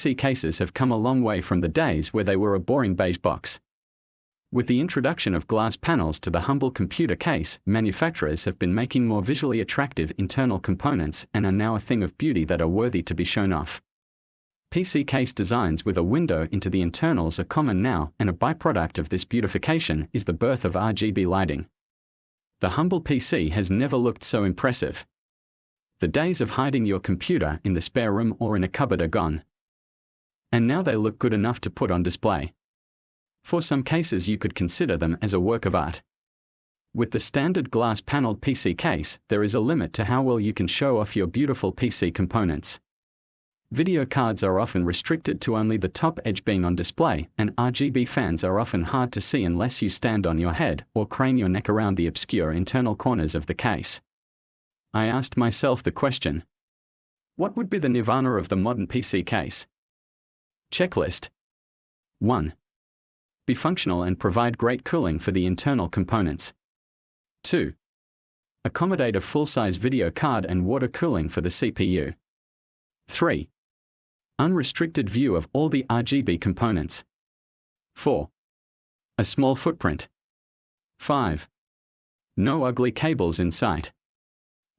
PC cases have come a long way from the days where they were a boring beige box. With the introduction of glass panels to the humble computer case, manufacturers have been making more visually attractive internal components and are now a thing of beauty that are worthy to be shown off. PC case designs with a window into the internals are common now, and a byproduct of this beautification is the birth of RGB lighting. The humble PC has never looked so impressive. The days of hiding your computer in the spare room or in a cupboard are gone. And now they look good enough to put on display. For some cases you could consider them as a work of art. With the standard glass-paneled PC case, there is a limit to how well you can show off your beautiful PC components. Video cards are often restricted to only the top edge being on display, and RGB fans are often hard to see unless you stand on your head or crane your neck around the obscure internal corners of the case. I asked myself the question: what would be the nirvana of the modern PC case? Checklist. 1. Be functional and provide great cooling for the internal components. 2. Accommodate a full-size video card and water cooling for the CPU. 3. Unrestricted view of all the RGB components. 4. A small footprint. 5. No ugly cables in sight.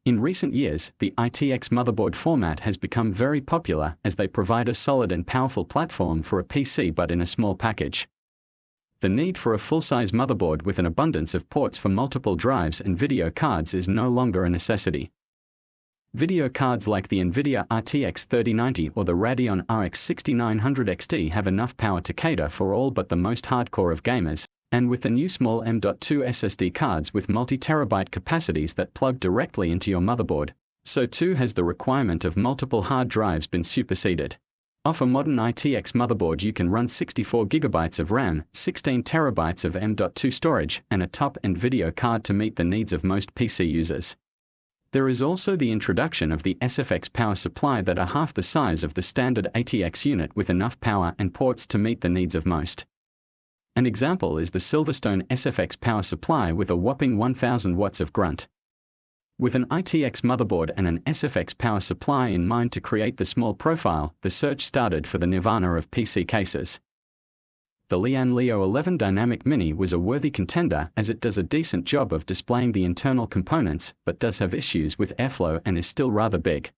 In recent years, the ITX motherboard format has become very popular as they provide a solid and powerful platform for a PC but in a small package. The need for a full-size motherboard with an abundance of ports for multiple drives and video cards is no longer a necessity. Video cards like the NVIDIA RTX 3090 or the Radeon RX 6900 XT have enough power to cater for all but the most hardcore of gamers, and with the new small M.2 SSD cards with multi-terabyte capacities that plug directly into your motherboard, so too has the requirement of multiple hard drives been superseded. Off a modern ITX motherboard you can run 64 GB of RAM, 16 TB of M.2 storage, and a top-end video card to meet the needs of most PC users. There is also the introduction of the SFX power supply that are half the size of the standard ATX unit with enough power and ports to meet the needs of most. An example is the Silverstone SFX power supply with a whopping 1000 watts of grunt. With an ITX motherboard and an SFX power supply in mind to create the small profile, the search started for the nirvana of PC cases. The Lian Leo 11 Dynamic Mini was a worthy contender as it does a decent job of displaying the internal components, but does have issues with airflow and is still rather big.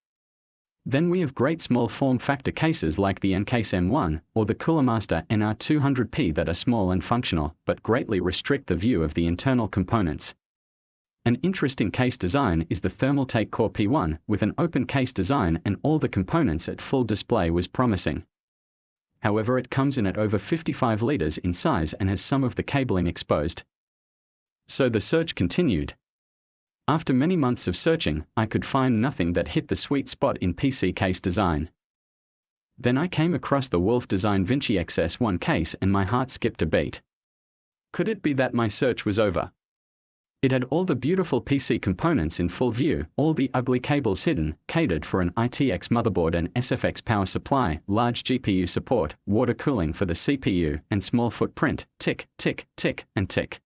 Then we have great small form factor cases like the Encase M1 or the Cooler Master NR200P that are small and functional, but greatly restrict the view of the internal components. An interesting case design is the Thermaltake Core P1 with an open case design, and all the components at full display was promising. However, it comes in at over 55 liters in size and has some of the cabling exposed. So the search continued. After many months of searching, I could find nothing that hit the sweet spot in PC case design. Then I came across the Wolf Design Vinci XS1 case and my heart skipped a beat. Could it be that my search was over? It had all the beautiful PC components in full view, all the ugly cables hidden, catered for an ITX motherboard and SFX power supply, large GPU support, water cooling for the CPU, and small footprint, tick, tick, tick, and tick.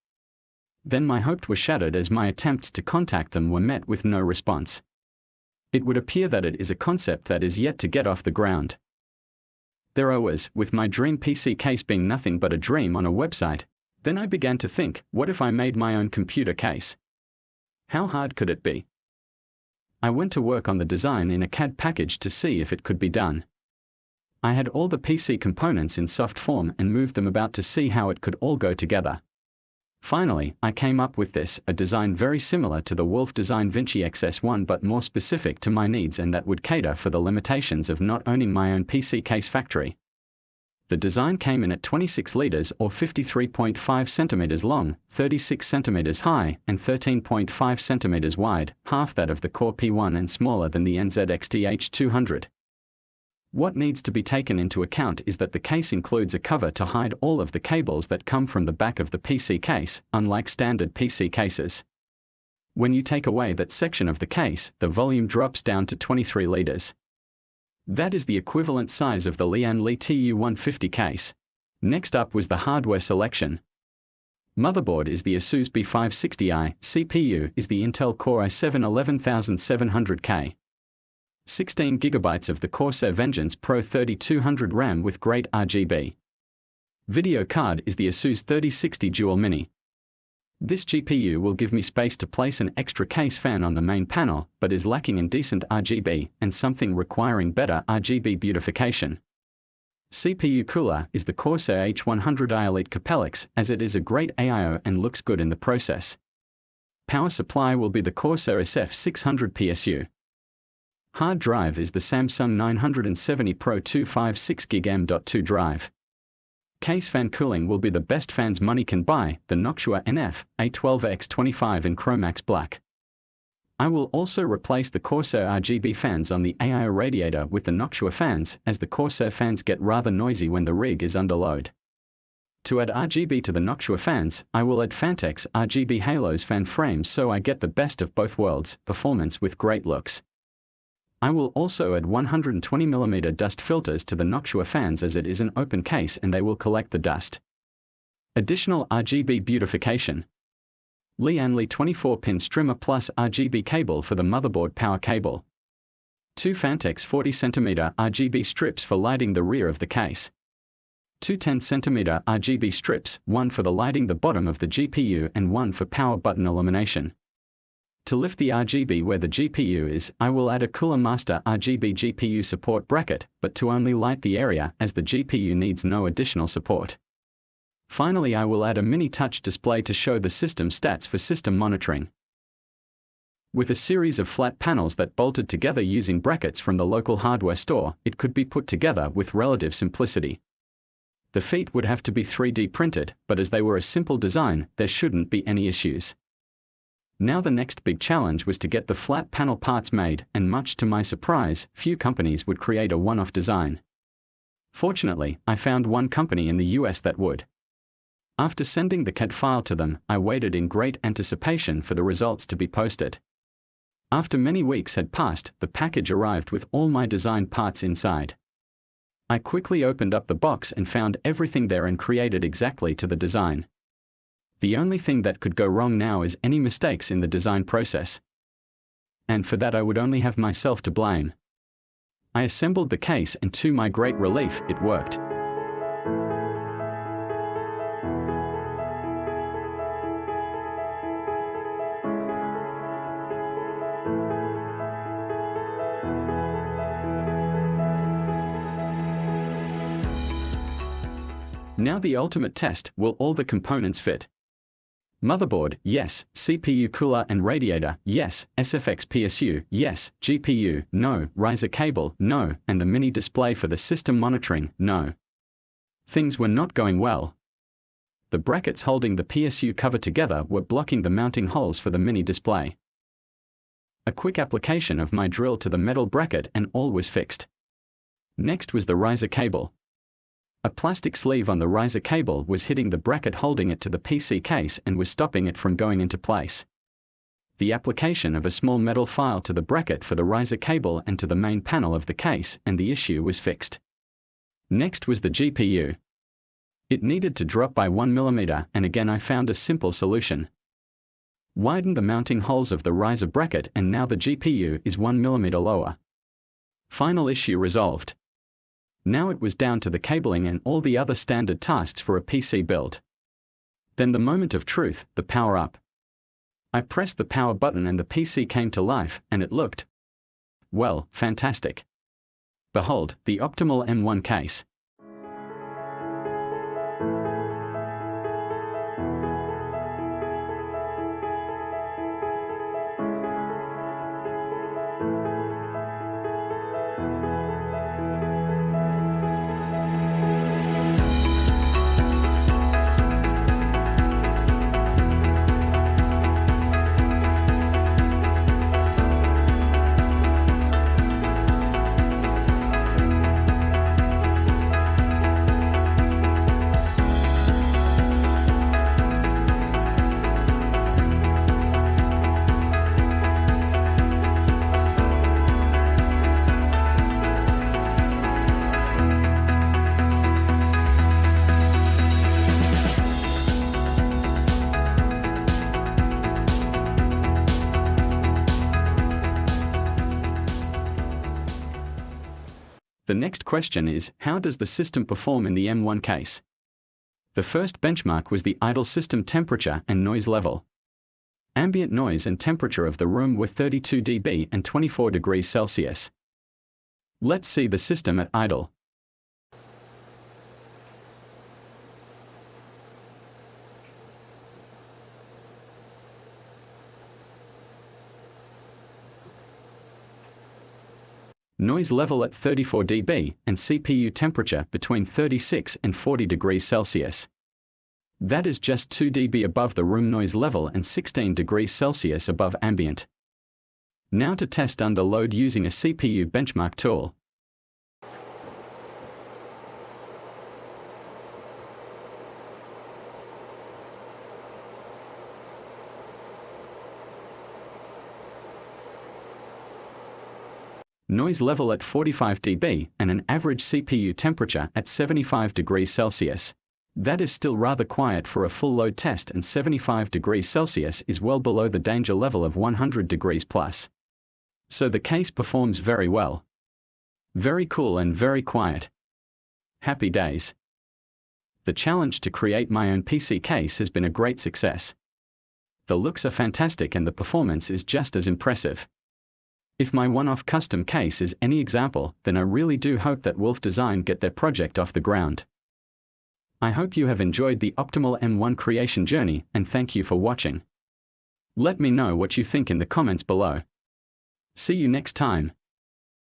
Then my hopes were shattered as my attempts to contact them were met with no response. It would appear that it is a concept that is yet to get off the ground. There I was, with my dream PC case being nothing but a dream on a website. Then I began to think, what if I made my own computer case? How hard could it be? I went to work on the design in a CAD package to see if it could be done. I had all the PC components in soft form and moved them about to see how it could all go together. Finally, I came up with this, a design very similar to the Wolf Design Vinci XS1 but more specific to my needs and that would cater for the limitations of not owning my own PC case factory. The design came in at 26 liters or 53.5 centimeters long, 36 centimeters high, and 13.5 centimeters wide, half that of the Core P1 and smaller than the NZXT-H200. What needs to be taken into account is that the case includes a cover to hide all of the cables that come from the back of the PC case, unlike standard PC cases. When you take away that section of the case, the volume drops down to 23 liters. That is the equivalent size of the Lian Li TU150 case. Next up was the hardware selection. Motherboard is the Asus B560i, CPU is the Intel Core i7 11700K. 16 GB of the Corsair Vengeance Pro 3200 RAM with great RGB. Video card is the ASUS 3060 Dual Mini. This GPU will give me space to place an extra case fan on the main panel, but is lacking in decent RGB and something requiring better RGB beautification. CPU cooler is the Corsair H100i Elite Capellix, as it is a great AIO and looks good in the process. Power supply will be the Corsair SF600 PSU. Hard drive is the Samsung 970 Pro 256GB M.2 drive. Case fan cooling will be the best fans money can buy, the Noctua NF A12X25 in Chromax Black. I will also replace the Corsair RGB fans on the AIO radiator with the Noctua fans, as the Corsair fans get rather noisy when the rig is under load. To add RGB to the Noctua fans, I will add Fantex RGB Halos fan frames so I get the best of both worlds, performance with great looks. I will also add 120mm dust filters to the Noctua fans as it is an open case and they will collect the dust. Additional RGB beautification. Lianli 24-pin Strimmer Plus RGB cable for the motherboard power cable. 2 Fantex 40cm RGB strips for lighting the rear of the case. 2 10cm RGB strips, one for the lighting the bottom of the GPU and one for power button illumination. To lift the RGB where the GPU is, I will add a Cooler Master RGB GPU support bracket, but to only light the area as the GPU needs no additional support. Finally, I will add a mini touch display to show the system stats for system monitoring. With a series of flat panels that bolted together using brackets from the local hardware store, it could be put together with relative simplicity. The feet would have to be 3D printed, but as they were a simple design, there shouldn't be any issues. Now the next big challenge was to get the flat panel parts made, and much to my surprise, few companies would create a one-off design. Fortunately, I found one company in the US that would. After sending the CAD file to them, I waited in great anticipation for the results to be posted. After many weeks had passed, the package arrived with all my design parts inside. I quickly opened up the box and found everything there and created exactly to the design. The only thing that could go wrong now is any mistakes in the design process. And for that I would only have myself to blame. I assembled the case and to my great relief, it worked. Now the ultimate test, will all the components fit? Motherboard, yes. CPU cooler and radiator, yes. SFX PSU, yes. GPU, no. Riser cable, no. And the mini display for the system monitoring, no. Things were not going well. The brackets holding the PSU cover together were blocking the mounting holes for the mini display. A quick application of my drill to the metal bracket and all was fixed. Next was the riser cable. A plastic sleeve on the riser cable was hitting the bracket holding it to the PC case and was stopping it from going into place. The application of a small metal file to the bracket for the riser cable and to the main panel of the case, and the issue was fixed. Next was the GPU. It needed to drop by 1mm, and again I found a simple solution. Widen the mounting holes of the riser bracket and now the GPU is 1mm lower. Final issue resolved. Now it was down to the cabling and all the other standard tasks for a PC build. Then the moment of truth, the power up. I pressed the power button and the PC came to life, and it looked, well, fantastic. Behold, the OptilMal M1 case. The next question is, how does the system perform in the M1 case? The first benchmark was the idle system temperature and noise level. Ambient noise and temperature of the room were 32 dB and 24 degrees Celsius. Let's see the system at idle. Noise level at 34 dB and CPU temperature between 36 and 40 degrees Celsius. That is just 2 dB above the room noise level and 16 degrees Celsius above ambient. Now to test under load using a CPU benchmark tool. Noise level at 45 dB and an average CPU temperature at 75 degrees Celsius. That is still rather quiet for a full load test, and 75 degrees Celsius is well below the danger level of 100 degrees plus. So the case performs very well. Very cool and very quiet. Happy days. The challenge to create my own PC case has been a great success. The looks are fantastic and the performance is just as impressive. If my one-off custom case is any example, then I really do hope that Wolf Design get their project off the ground. I hope you have enjoyed the OptilMal M1 creation journey, and thank you for watching. Let me know what you think in the comments below. See you next time.